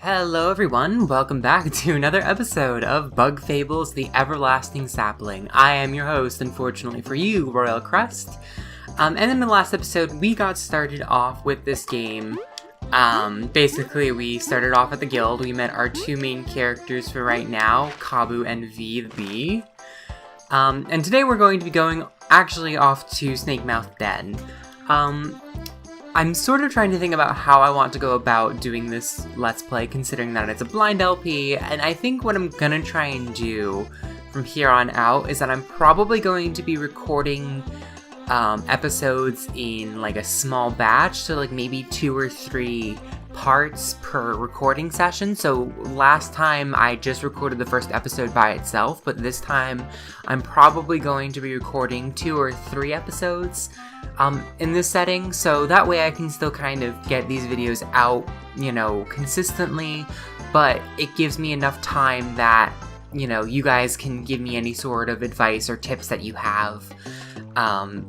Hello everyone, welcome back to another episode of Bug Fables, the Everlasting Sapling. I am your host, unfortunately for you, Royal Crest. And in the last episode, we got started off with this game. Basically, we started off at the guild. We met our two main characters for right now, Kabu and V the Bee. And today we're going to be going actually off to Snakemouth Den. I'm sort of trying to think about how I want to go about doing this Let's Play, considering that it's a blind LP, and I think what I'm gonna try and do from here on out is that I'm probably going to be recording episodes in like a small batch, so like maybe 2 or 3 parts per recording session. So last time I just recorded the first episode by itself, but this time I'm probably going to be recording 2 or 3 episodes in this setting, so that way I can still kind of get these videos out, you know, consistently, but it gives me enough time that, you know, you guys can give me any sort of advice or tips that you have,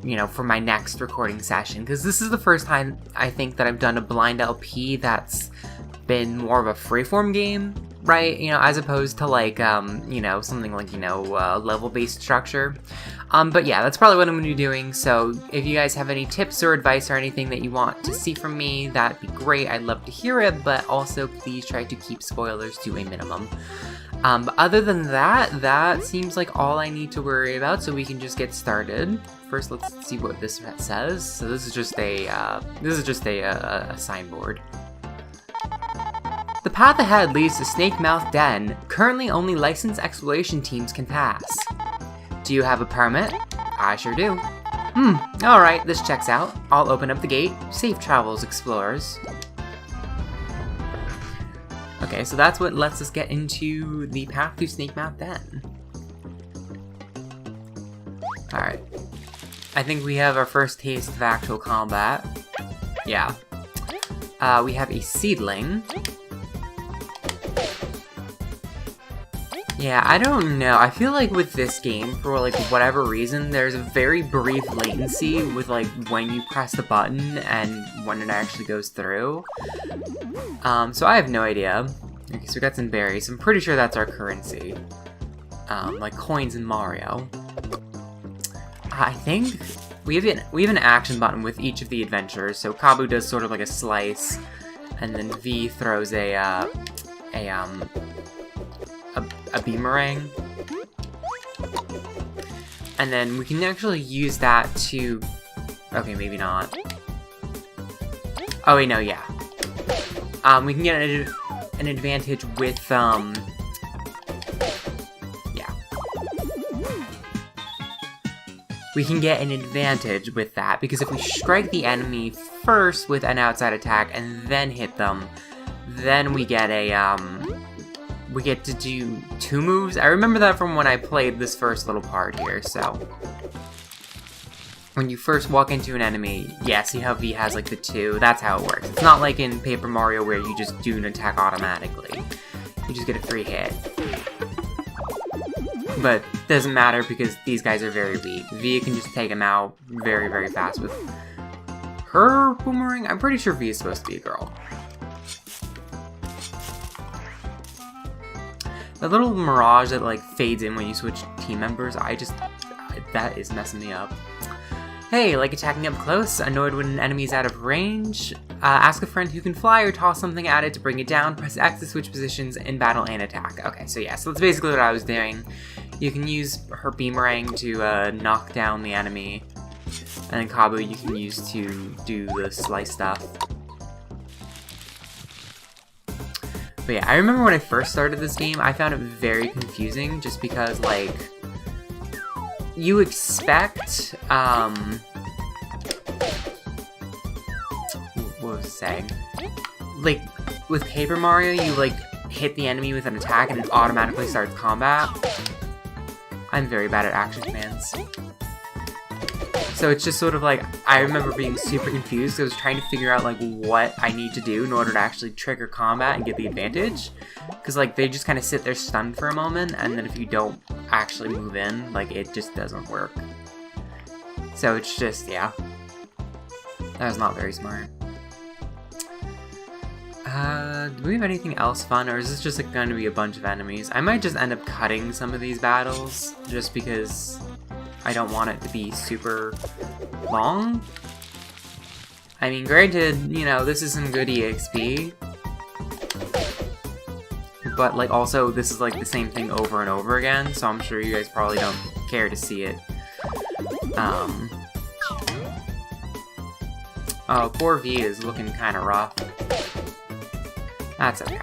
you know, for my next recording session, because this is the first time I think that I've done a blind LP that's been more of a freeform game, right? You know, as opposed to like, you know, something like, you know, level-based structure. But yeah, that's probably what I'm going to be doing, so if you guys have any tips or advice or anything that you want to see from me, that'd be great. I'd love to hear it, but also please try to keep spoilers to a minimum. But other than that, that seems like all I need to worry about, so we can just get started. First, let's see what this says. So this is just a signboard. The path ahead leads to Snakemouth Den. Currently, only licensed exploration teams can pass. Do you have a permit? I sure do. Alright, this checks out. I'll open up the gate. Safe travels, explorers. Okay, so that's what lets us get into the path to Snakemouth Den. Alright. I think we have our first taste of actual combat. Yeah. We have a seedling. Yeah, I don't know. I feel like with this game, for like whatever reason, there's a very brief latency with like when you press the button and when it actually goes through. So I have no idea. Okay, so we got some berries. I'm pretty sure that's our currency. Like coins in Mario. I think we have an action button with each of the adventures. So Kabu does sort of like a slice, and then V throws a boomerang, and then we can actually use that to, okay, maybe not. Oh wait, no, yeah. We can get an advantage with, yeah. We can get an advantage with that, because if we strike the enemy first with an outside attack and then hit them, then we get a, we get to do 2 moves. I remember that from when I played this first little part here, so. When you first walk into an enemy, yeah, see how V has like the 2? That's how it works. It's not like in Paper Mario where you just do an attack automatically. You just get a free hit. But it doesn't matter because these guys are very weak. V can just take them out very, very fast with her boomerang. I'm pretty sure V is supposed to be a girl. The little mirage that like fades in when you switch team members, that is messing me up. Hey, like attacking up close, annoyed when an enemy is out of range? Ask a friend who can fly or toss something at it to bring it down. Press X to switch positions in battle and attack. Okay, so yeah, so that's basically what I was doing. You can use her boomerang to knock down the enemy, and then Kabu you can use to do the slice stuff. But yeah, I remember when I first started this game, I found it very confusing just because, like, you expect, what was I saying? Like, with Paper Mario, you, like, hit the enemy with an attack and it automatically starts combat. I'm very bad at action commands. So it's just sort of like, I remember being super confused. I was trying to figure out like what I need to do in order to actually trigger combat and get the advantage. Because like they just kind of sit there stunned for a moment, and then if you don't actually move in, like it just doesn't work. So it's just, yeah. That was not very smart. Do we have anything else fun, or is this just going to be a bunch of enemies? I might just end up cutting some of these battles, just because I don't want it to be super long. I mean, granted, you know, this is some good EXP, but, like, also, this is, like, the same thing over and over again, so I'm sure you guys probably don't care to see it. Oh, poor V is looking kind of rough. That's okay.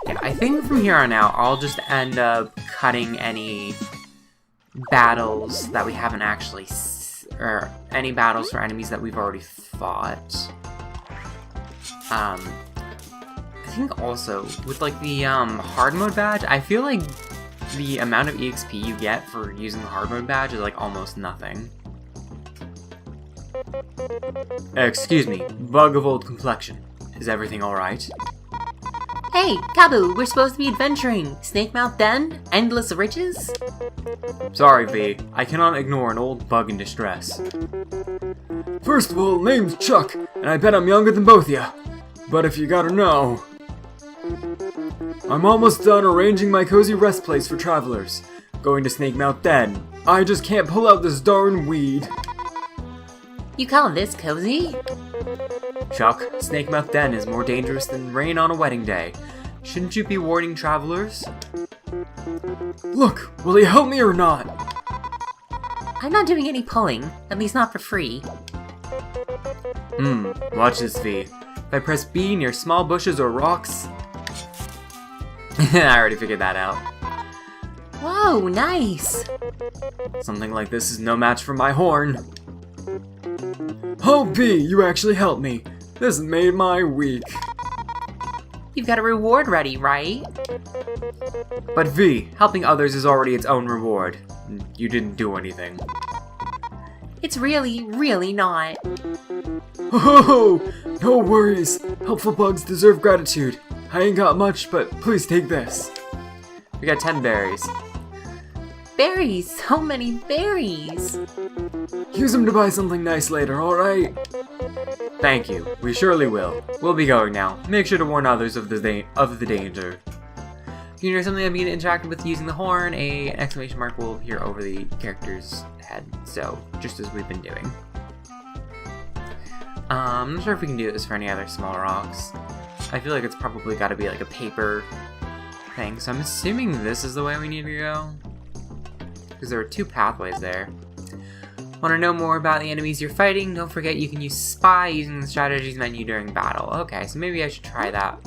Yeah, I think from here on out, I'll just end up cutting any battles that we haven't actually, or any battles for enemies that we've already fought. I think also, with like the hard mode badge, I feel like the amount of EXP you get for using the hard mode badge is like almost nothing. Excuse me, bug of old complexion. Is everything alright? Hey, Kabu, we're supposed to be adventuring. Snakemouth Den? Endless riches? Sorry, V. I cannot ignore an old bug in distress. First of all, name's Chuck, and I bet I'm younger than both of ya. But if you gotta know, I'm almost done arranging my cozy rest place for travelers. Going to Snakemouth Den. I just can't pull out this darn weed. You call this cozy? Chuck, Snakemouth Den is more dangerous than rain on a wedding day. Shouldn't you be warning travelers? Look, will you help me or not? I'm not doing any pulling, at least not for free. Watch this, V. If I press B near small bushes or rocks... I already figured that out. Whoa, nice! Something like this is no match for my horn. Oh, V, you actually helped me. This made my week. You've got a reward ready, right? But V, helping others is already its own reward. You didn't do anything. It's really, really not. Oh, no worries. Helpful bugs deserve gratitude. I ain't got much, but please take this. We got 10 berries. Berries! So many berries! Use them to buy something nice later, alright? Thank you. We surely will. We'll be going now. Make sure to warn others of the danger. If you hear something that being interacted with using the horn, an exclamation mark will appear over the character's head. So, just as we've been doing. I'm not sure if we can do this for any other small rocks. I feel like it's probably got to be like a paper thing, so I'm assuming this is the way we need to go. Because there are two pathways there. Want to know more about the enemies you're fighting? Don't forget you can use Spy using the strategies menu during battle. Okay, so maybe I should try that.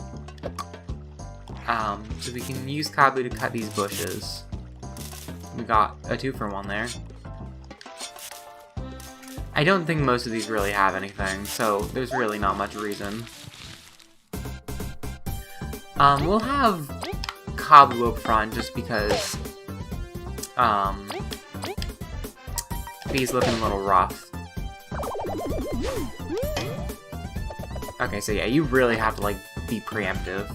So we can use Kabu to cut these bushes. We got a 2-for-1 there. I don't think most of these really have anything, so there's really not much reason. We'll have Kabu up front just because V's looking a little rough. Okay, so yeah, you really have to like be preemptive.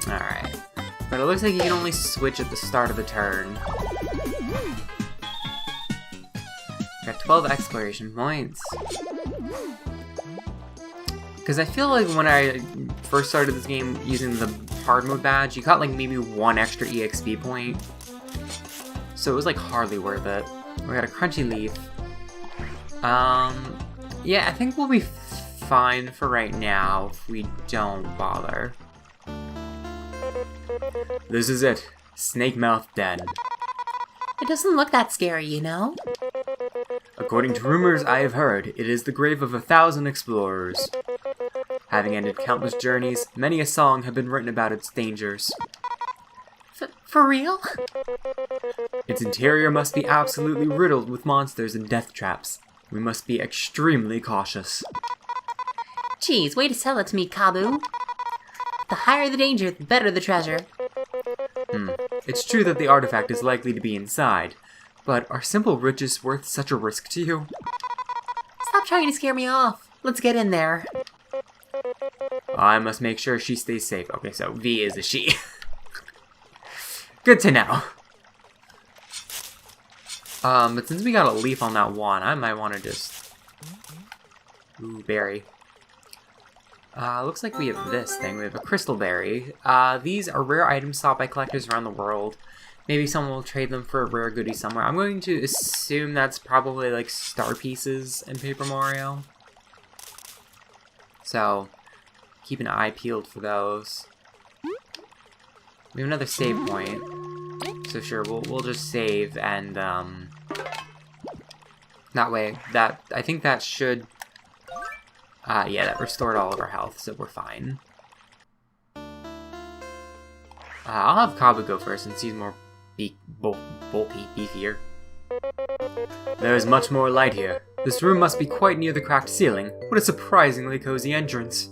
Alright. But it looks like you can only switch at the start of the turn. Got 12 exploration points. Because I feel like when I first started this game using the hard mode badge, you got like maybe 1 extra EXP point. So it was like hardly worth it. We got a crunchy leaf. Yeah, I think we'll be fine for right now if we don't bother. This is it. Snakemouth Den. It doesn't look that scary, you know? According to rumors I have heard, it is the grave of 1,000 explorers. Having ended countless journeys, many a song have been written about its dangers. For real? Its interior must be absolutely riddled with monsters and death traps. We must be extremely cautious. Geez, way to sell it to me, Kabu. The higher the danger, the better the treasure. It's true that the artifact is likely to be inside, but are simple riches worth such a risk to you? Stop trying to scare me off. Let's get in there. I must make sure she stays safe. Okay, so V is a she. Good to know. But since we got a leaf on that one, I might want to just... Ooh, berry. Looks like we have this thing. We have a crystal berry. These are rare items sought by collectors around the world. Maybe someone will trade them for a rare goodie somewhere. I'm going to assume that's probably like star pieces in Paper Mario. So, keep an eye peeled for those. We have another save point. So sure, we'll just save and that way I think that should yeah, that restored all of our health, so we're fine. I'll have Kabu go first since he's more bulky, beefier. There is much more light here. This room must be quite near the cracked ceiling. What a surprisingly cozy entrance.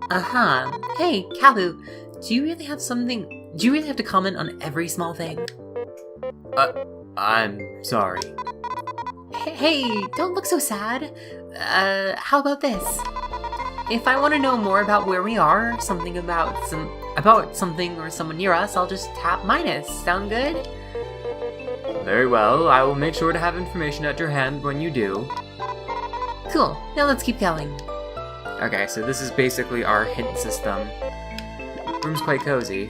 Hey, Kabu, do you really have to comment on every small thing? I'm sorry. Hey, don't look so sad. How about this? If I want to know more about where we are, something about something or someone near us, I'll just tap minus. Sound good? Very well, I will make sure to have information at your hand when you do. Cool, now let's keep going. Okay, so this is basically our hint system. Room's quite cozy.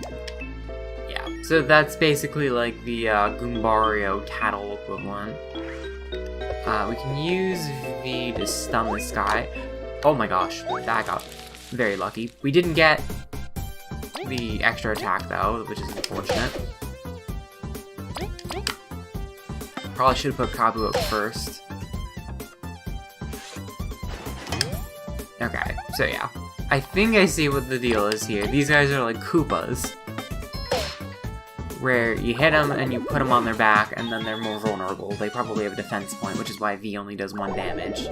Yeah, so that's basically like the Goombario tattle equivalent. We can use V to stun this guy. Oh my gosh, that got very lucky. We didn't get the extra attack though, which is unfortunate. Probably should have put Kabu up first. Okay, so yeah. I think I see what the deal is here. These guys are like Koopas, where you hit them and you put them on their back and then they're more vulnerable. They probably have a defense point, which is why V only does 1 damage.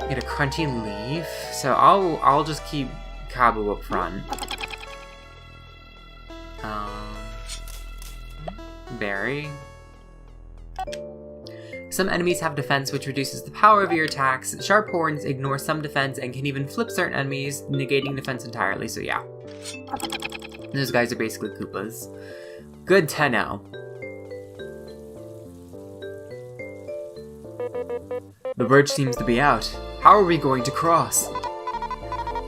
Get a crunchy leaf. So I'll just keep Kabu up front. Berry. Some enemies have defense, which reduces the power of your attacks. Sharp horns ignore some defense and can even flip certain enemies, negating defense entirely, so yeah. Those guys are basically Koopas. Good to know. The bridge seems to be out. How are we going to cross?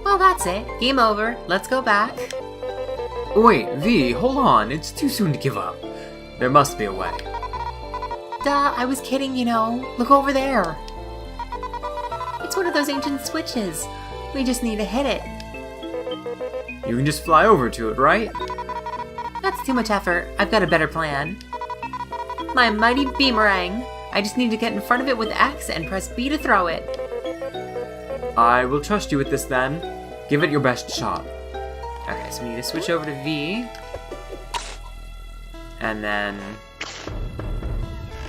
Well, that's it. Game over. Let's go back. Wait, V, hold on. It's too soon to give up. There must be a way. Duh, I was kidding, you know. Look over there. It's one of those ancient switches. We just need to hit it. You can just fly over to it, right? That's too much effort. I've got a better plan. My mighty beamerang. I just need to get in front of it with X and press B to throw it. I will trust you with this then. Give it your best shot. Okay, so we need to switch over to V. And then...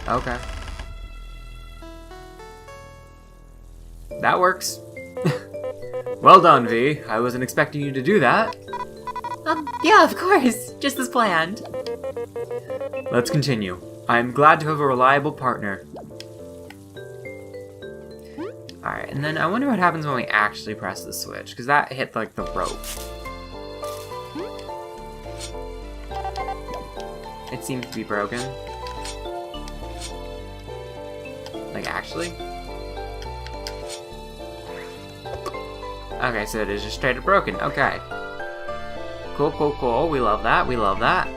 Okay. That works. Well done, V. I wasn't expecting you to do that. Yeah, of course. Just as planned. Let's continue. I am glad to have a reliable partner. Alright, and then I wonder what happens when we actually press the switch, because that hit, like, the rope. It seems to be broken. Like, actually? Okay, so it is just straight up broken. Okay. Cool, cool, cool. We love that. We love that.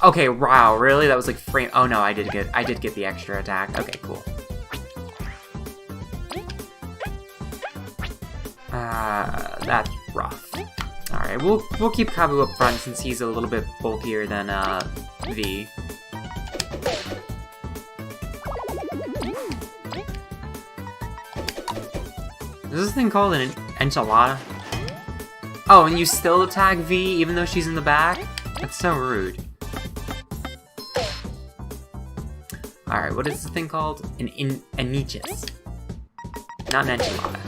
Okay, wow, really? That was like frame. Oh no, I did get the extra attack. Okay, cool. That's rough. Alright, we'll keep Kabu up front since he's a little bit bulkier than V. Is this thing called an enchilada? Oh, and you still attack V even though she's in the back? That's so rude. Alright, what is this thing called? An anichis. Not an enchilada.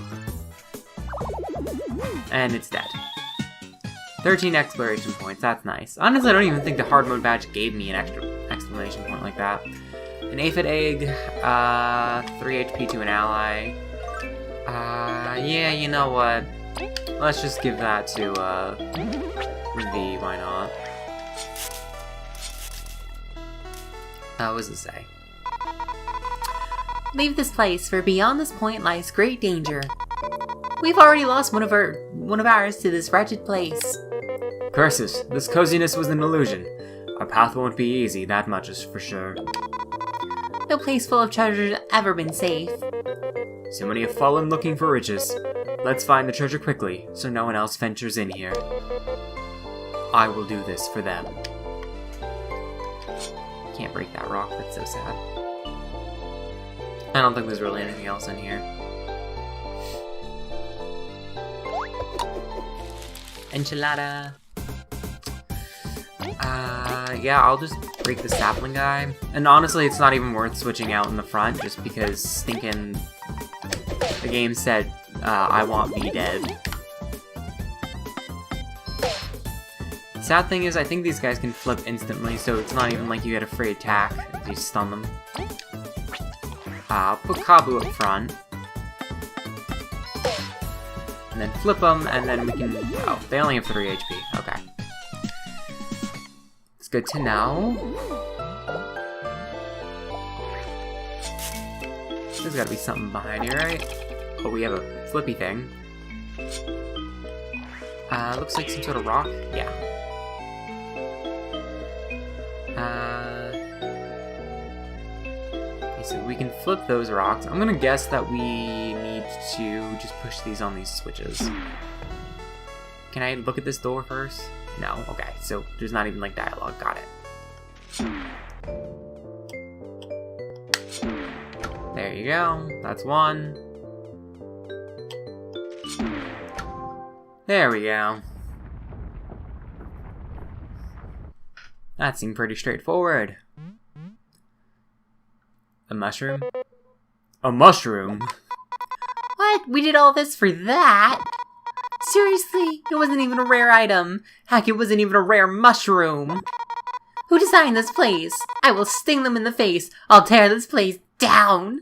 And it's dead. 13 exploration points, that's nice. Honestly, I don't even think the hard mode badge gave me an extra exclamation point like that. An aphid egg, 3 HP to an ally. Yeah, you know what? Let's just give that to, V, why not? What does it say? Leave this place, for beyond this point lies great danger. We've already lost one of ours to this wretched place. Curses, this coziness was an illusion. Our path won't be easy, that much is for sure. No place full of treasure has ever been safe. So many have fallen looking for riches. Let's find the treasure quickly, so no one else ventures in here. I will do this for them. Can't break that rock, that's so sad. I don't think there's really anything else in here. Enchilada! Yeah, I'll just break the sapling guy. And honestly, it's not even worth switching out in the front, just because thinking the game said, I want V dead. Sad thing is, I think these guys can flip instantly, so it's not even like you get a free attack if you stun them. I'll put Kabu up front. And then flip them, and then we can... Oh, they only have 3 HP. Okay. It's good to know. There's gotta be something behind here, right? Oh, we have a flippy thing. Looks like some sort of rock. Yeah. Okay, so we can flip those rocks. I'm gonna guess that we need to just push these on these switches. Can I look at this door first? No? Okay, so there's not even like dialogue. Got it. There you go. That's one. There we go. That seemed pretty straightforward. A mushroom? A mushroom? What? We did all this for that? Seriously? It wasn't even a rare item. Heck, it wasn't even a rare mushroom. Who designed this place? I will sting them in the face. I'll tear this place down.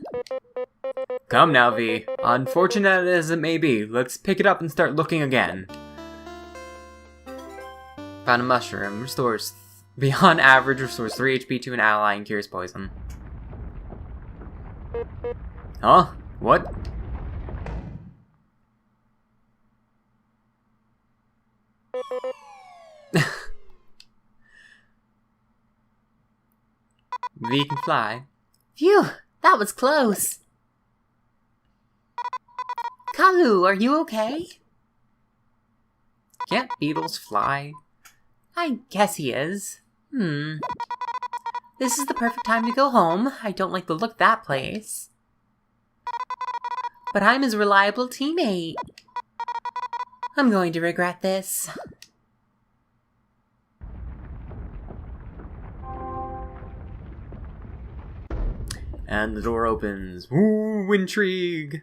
Come now, V. Unfortunate as it may be, let's pick it up and start looking again. Found a mushroom. Restores beyond average, restores 3 HP to an ally and cures poison. Huh? What? V can fly. Phew, that was close. Kalu, are you okay? Can't beetles fly? I guess he is. This is the perfect time to go home. I don't like the look of that place. But I'm his reliable teammate. I'm going to regret this. And the door opens. Ooh, intrigue!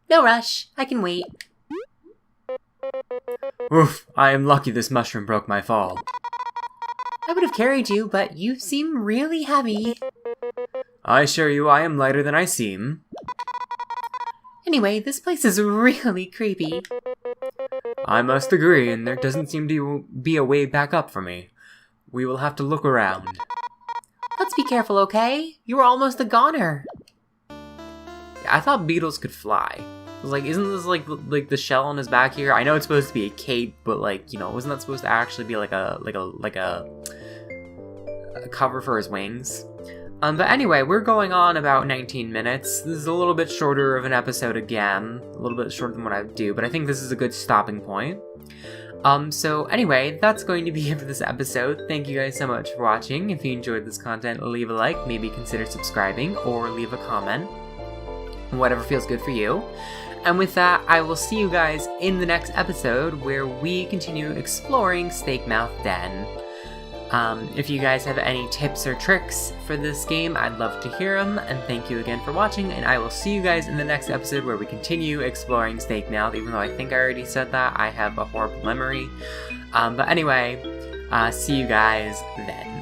No rush. I can wait. Oof, I am lucky this mushroom broke my fall. I would have carried you, but you seem really heavy. I assure you I am lighter than I seem. Anyway, this place is really creepy. I must agree, and there doesn't seem to be a way back up for me. We will have to look around. Let's be careful, okay? You were almost a goner. I thought beetles could fly. I was like, isn't this like the shell on his back here? I know it's supposed to be a cape, but like, you know, wasn't that supposed to actually be like a cover for his wings? But anyway, we're going on about 19 minutes. This is a little bit shorter of an episode again, a little bit shorter than what I would do, but I think this is a good stopping point. So anyway, that's going to be it for this episode. Thank you guys so much for watching. If you enjoyed this content, leave a like, maybe consider subscribing, or leave a comment. Whatever feels good for you. And with that, I will see you guys in the next episode where we continue exploring Snakemouth Den. If you guys have any tips or tricks for this game, I'd love to hear them, and thank you again for watching, and I will see you guys in the next episode where we continue exploring Snakemouth, even though I think I already said that. I have a horrible memory. But anyway, See you guys then.